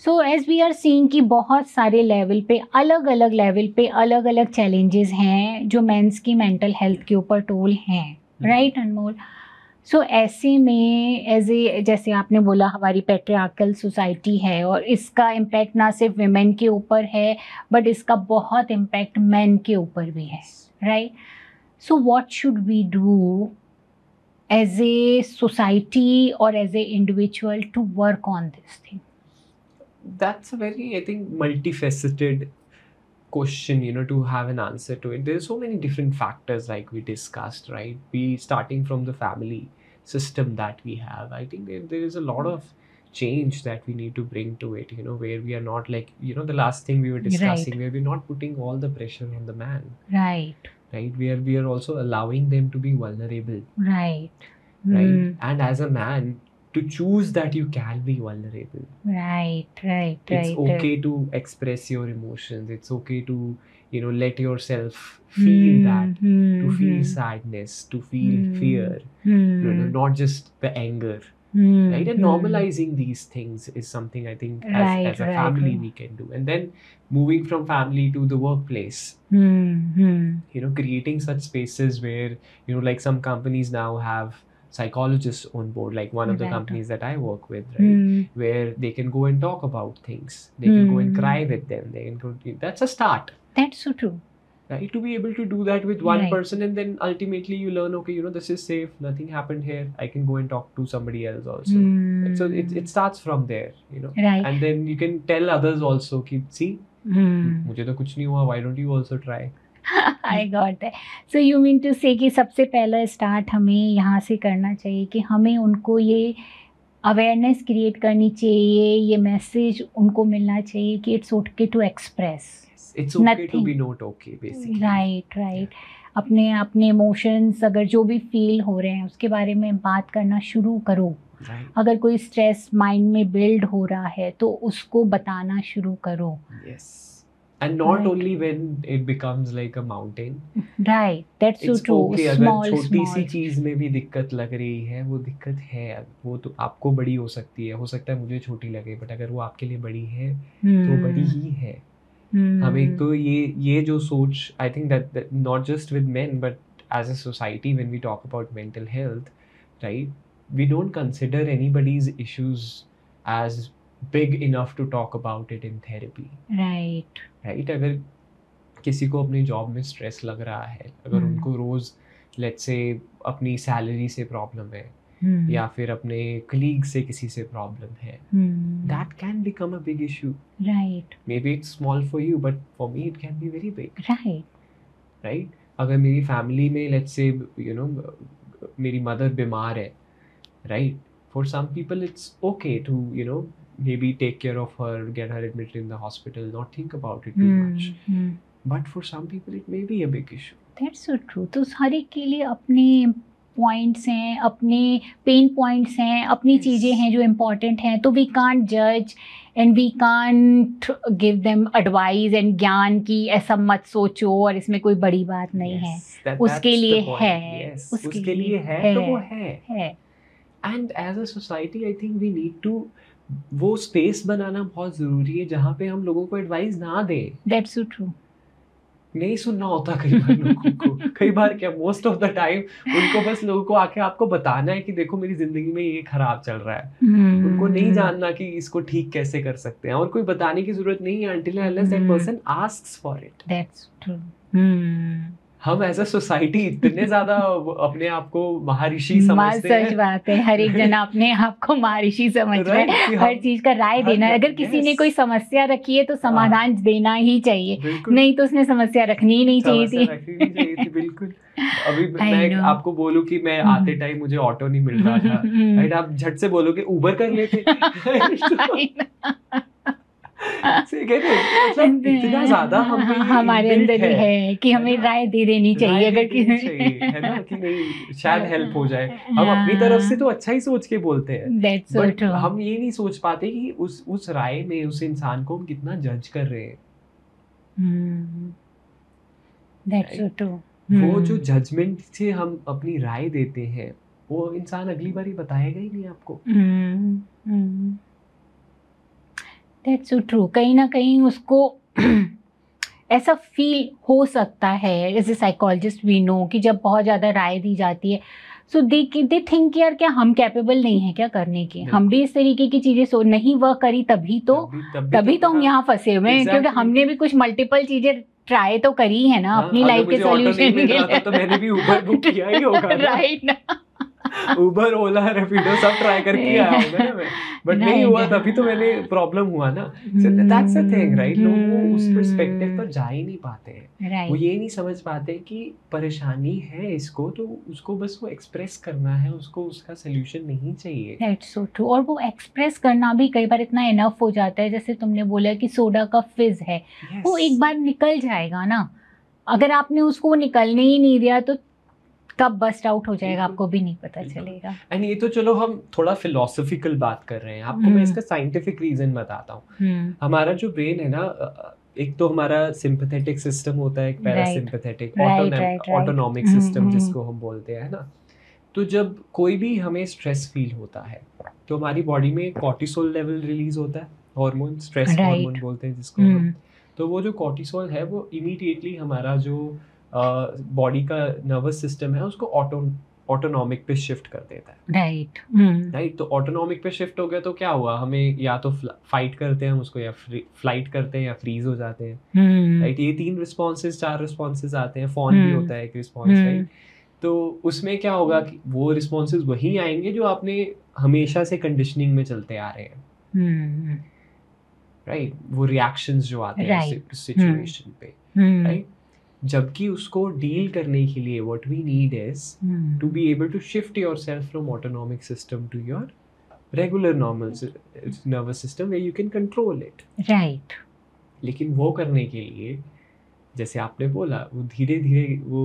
So as we are seeing कि बहुत सारे लेवल पे, अलग अलग लेवल पे अलग अलग चैलेंजेस हैं जो मेंस की मेंटल हेल्थ के ऊपर टोल हैं, राइट अनमोल? सो ऐसे में एज ए, जैसे आपने बोला हमारी पैट्रियार्कल सोसाइटी है और इसका इम्पैक्ट ना सिर्फ विमेन के ऊपर है बट इसका बहुत इम्पैक्ट मेन के ऊपर भी है, right? So what should we do as a society or as a individual to work on this thing? That's a very, I think, multifaceted question, to have an answer to it. There's so many different factors like we discussed, right? Starting from the family system that we have. I think there is a lot of change that we need to bring to it, where we are not like, the last thing we were discussing, Right. where we're not putting all the pressure on the man, Right. right? We are also allowing them to be vulnerable, Right. right? And as a man, to choose that you can be vulnerable. Right. It's okay to express your emotions. It's okay to, let yourself feel that, to feel sadness, to feel fear, not just the anger, right? And normalizing these things is something I think as a family we can do. And then moving from family to the workplace, creating such spaces where, like some companies now have psychologists on board, like one of the companies that I work with, right? Where they can go and talk about things. They can go and cry with them. They can go, that's a start. That's so true. Right? To be able to do that with one person, and then ultimately you learn, okay, this is safe, nothing happened here, I can go and talk to somebody else also. So it starts from there, Right. And then you can tell others also, see, मुझे तो कुछ नहीं हुआ, why don't you also try? I got that. So you mean to say कि सबसे पहला start हमें यहाँ से करना चाहिए कि हमें उनको ये अवेयरनेस क्रिएट करनी चाहिए, ये मैसेज उनको मिलना चाहिए कि it's okay to express, it's okay to be not okay, basically. Right. अपने इमोशंस अगर जो भी फील हो रहे हैं उसके बारे में बात करना शुरू करो. Right. अगर कोई स्ट्रेस माइंड में बिल्ड हो रहा है तो उसको बताना शुरू करो. Yes. And not only when it becomes like a mountain. Right, that's so true. Okay, अगर छोटी सी चीज में भी दिक्कत लग रही है, वो दिक्कत है, वो तो आपको बड़ी हो सकती है, हो सकता है मुझे छोटी लगे, बट अगर वो आपके लिए बड़ी है तो बड़ी ही है. हमें तो ये जो सोच, I think that not just with men but as a society, when we talk about mental health, right, we don't consider anybody's issues as big enough to talk about it in therapy. Right. अगर किसी को अपनी job में stress लग रहा है, अगर उनको रोज लेट्स से अपनी सैलरी से प्रॉब्लम है, या फिर अपने कलीग से किसी से प्रॉब्लम है, that can become a big issue. Right. May be it's small for you but for me it can be very big. Right. अगर मेरी फैमिली में लेट्स से मेरी मदर बीमार है, right, for some people it's okay to maybe take care of her, get her admitted in the hospital, not think about it too much. But for some people it may be a big issue. That's so true. तो हर एक के लिए अपने points हैं, अपने pen points हैं, अपनी चीज़ें हैं जो इम्पॉर्टेंट हैं, तो वी कांट जज and we can't give them advice and ज्ञान की ऐसा मत सोचो और इसमें कोई बड़ी बात नहीं है. उसके लिए है, उसके लिए है तो वो है. And as a society, I think we need to वो स्पेस बनाना बहुत जरूरी है जहाँ पे हम लोगों को एडवाइस ना दें. That's so true. नहीं सुनना होता कई बार लोगों को. कई बार क्या, मोस्ट ऑफ द टाइम उनको बस लोगों को आके आपको बताना है कि देखो मेरी जिंदगी में ये खराब चल रहा है. उनको नहीं जानना कि इसको ठीक कैसे कर सकते हैं, और कोई बताने की जरूरत नहीं है until unless that person asks for it. That's true. हम एज अ सोसाइटी इतने ज्यादा अपने आप को महर्षि समझते हैं. सच बात है, हर एक जना अपने आप को महर्षि समझ रहा है. हर चीज का राय देना, अगर किसी ने कोई समस्या रखी है तो समाधान देना ही चाहिए, नहीं तो उसने समस्या रखनी ही नहीं चाहिए थी. बिल्कुल. अभी मैं आपको बोलूं कि मैं आते टाइम मुझे ऑटो नहीं मिल रहा था, राइट, आप झट से बोलोगे उबर कर लेते. इतना ज्यादा हमारे अंदर ही है कि हमें राय दे देनी चाहिए, अगर है ना, कि नहीं शायद हेल्प हो जाए. हम अपनी तरफ से तो अच्छा ही सोच के बोलते हैं, बट हम ये नहीं सोच पाते कि उस राय में उस इंसान को हम कितना जज कर रहे हैं. That's so true. वो जो जजमेंट से हम अपनी राय देते हैं, वो इंसान अगली बार ही बताएगा ही नहीं आपको. That's so true. कहीं ना कहीं उसको ऐसा फील हो सकता है, as a psychologist we know, कि जब बहुत ज़्यादा राय दी जाती है सो दे थिंक यार क्या हम कैपेबल नहीं है क्या करने के, हम भी इस तरीके की चीज़ें नहीं वर्क करी तभी तो हम यहाँ फंसे हुए हैं, क्योंकि हमने भी कुछ मल्टीपल चीज़ें ट्राई तो करी है ना अपनी लाइफ के सोल्यूशन के लिए. तो मैंने भी ऊबर बुक किया ही होगा. राइट ना. उबर, ओला, रैपिडो सब ट्राई करके आया होगा ना मैं, बट नहीं हुआ तभी तो मैंने प्रॉब्लम हुआ ना. So that's the thing, right? लोग उस पर्सपेक्टिव पर जा ही नहीं पाते हैं. वो ये नहीं समझ पाते कि परेशानी है इसको, तो उसको बस वो एक्सप्रेस करना है, उसको उसका सोल्यूशन नहीं चाहिए. That's so true. और वो एक्सप्रेस करना भी कई बार इतना इनफ हो जाता है, जैसे तुमने बोला कि सोडा का फिज है, वो एक बार निकल जाएगा ना. अगर आपने उसको निकलने ही नहीं दिया तो कब बस्ट आउट हो जाएगा आपको भी नहीं पता चलेगा. एंड ये तो चलो हम थोड़ा फिलोसॉफिकल बात कर रहे हैं, आपको मैं इसका साइंटिफिक रीजन बताता हूँ. हमारा जो ब्रेन है ना, एक तो हमारा सिंपैथेटिक सिस्टम होता है, एक पैरासिम्पैथेटिक, ऑटोनॉमिक सिस्टम जिसको हम बोलते हैं ना. तो जब कोई भी हमें स्ट्रेस फील होता है तो हमारी बॉडी में कॉर्टिसोल लेवल रिलीज होता है, हार्मोन, स्ट्रेस हार्मोन बोलते हैं जिसको हम. तो वो जो कॉर्टिसोल है वो इमीडिएटली हमारा जो बॉडी का नर्वस सिस्टम है उसको ऑटोनॉमिक पे शिफ्ट कर देता है. राइट. तो ऑटोनॉमिक पे शिफ्ट हो गया तो क्या हुआ, हमें या तो फाइट करते हैं हम उसको, या फ्लाइट करते हैं, या फ्रीज हो जाते हैं. राइट. ये 4 रिस्पॉन्सेज आते हैं. फोन भी होता है एक रिस्पॉन्स. राइट. तो उसमें क्या होगा कि वो रिस्पॉन्सेज वही आएंगे जो आपने हमेशा से कंडीशनिंग में चलते आ रहे हैं. राइट. वो रिएक्शंस जो आते हैं सिचुएशन पे. राइट. जबकि उसको डील करने के लिए what we need is to be able to shift yourself from autonomic system to your regular normal nervous system where you can control it. Right. लेकिन वो करने के लिए जैसे आपने बोला वो धीरे धीरे वो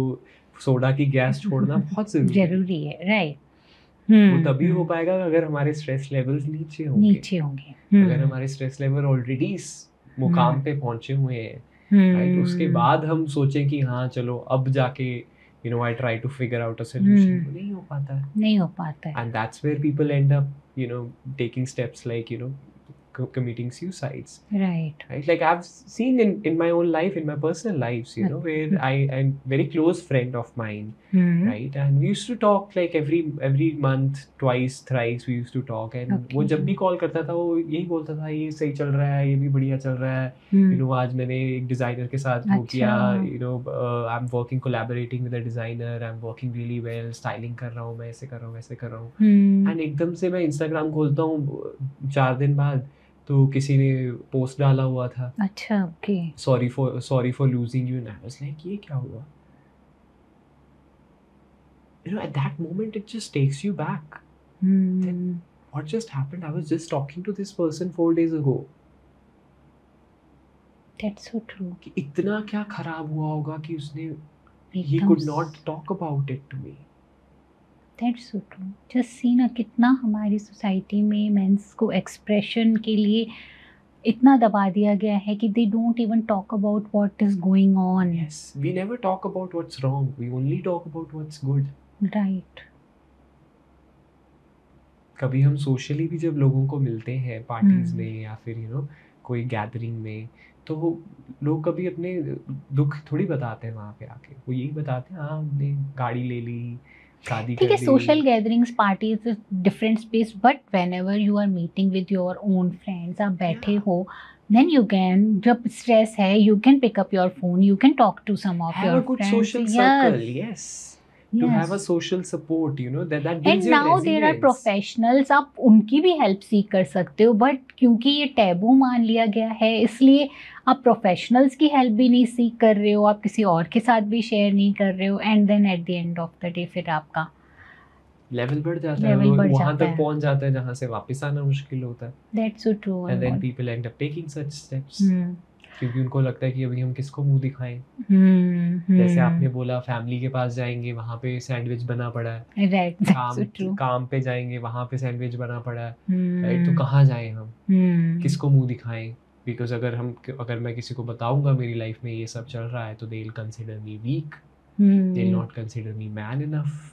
सोडा की गैस छोड़ना बहुत जरूरी है. राइट. वो तभी हो पाएगा अगर हमारे स्ट्रेस लेवल्स नीचे होंगे. अगर हमारे स्ट्रेस लेवल ऑलरेडी मुकाम पे पहुंचे हुए हैं, राइट, उसके बाद हम सोचें कि हाँ चलो अब जाके I try to figure out a solution. नहीं हो पाता है. And that's where people end up taking steps like committing suicides. Right. Like I've seen in my own life, in my personal lives, where I'm very close friend of mine, right, and we used to talk like every month, twice, thrice we used to talk, and वो जब भी call करता था वो यही बोलता था ये सही चल रहा है, ये भी बढ़िया चल रहा है. आज मैंने एक डिजाइनर के साथ वो किया, I'm working collaborating with a designer, I'm working really well, styling कर रहा हूँ मैं, ऐसे कर रहा हूँ वैसे कर रहा हूँ. and एकदम से मैं Instagram खोलता हूँ 4 दिन बाद तो किसी ने पोस्ट डाला हुआ था. अच्छा. Okay. Sorry for losing you. And I was like ये क्या हुआ? At that moment it just takes you back. Then what just happened? I was just talking to this person 4 days ago. That's so true. कि इतना क्या खराब हुआ होगा कि उसने he could not talk about it to me. That's so true. Just see ना कितना हमारी सोसाइटी में मेंस को एक्सप्रेशन के लिए इतना दबा दिया गया है कि they don't even talk about what is going on. Yes, we never talk about what's wrong. We only talk about what's good. Right. कभी हम सोशली भी जब लोगों को मिलते हैं पार्टीज में या फिर कोई गैदरिंग में, तो लोग कभी अपने दुख थोड़ी बताते हैं वहाँ पे आके. वो यही बताते हैं हाँ हमने गाड़ी ले ली, शादी कर ली. Social gatherings, parties, different space, but whenever you are meeting with your own friends, आप बैठे हो, देन यू कैन, जब स्ट्रेस है, you can pick up your phone, you can talk to some of your friends. Social circle, yes. To have a social support, that gives you resilience. And now there are professionals, आप उनकी भी help सीख कर सकते हो, but क्योंकि ये taboo मान लिया गया है इसलिए आप प्रोफेशनल्स की हेल्प भी नहीं सीख कर रहे हो, आप किसी और के साथ भी शेयर नहीं कर रहे हो, and then at the end of the day फिर आपका लेवल बढ़ जाता है, वहाँ तक पहुँच जाता है जहाँ से वापस आना मुश्किल होता है. That's so true. And then people end up taking such steps. क्योंकि उनको लगता है कि अभी हम किसको मुंह दिखाएं. जैसे आपने बोला फैमिली के पास जाएंगे वहाँ पे सैंडविच बना पड़ा है. Right. काम पे जाएंगे वहाँ पे सैंडविच बना पड़ा है. राइट. तो कहाँ जाएं हम, किसको मुंह दिखाएं? बिकॉज अगर मैं किसी को बताऊंगा मेरी लाइफ में ये सब चल रहा है तो they will consider me weak, they will not consider me man enough.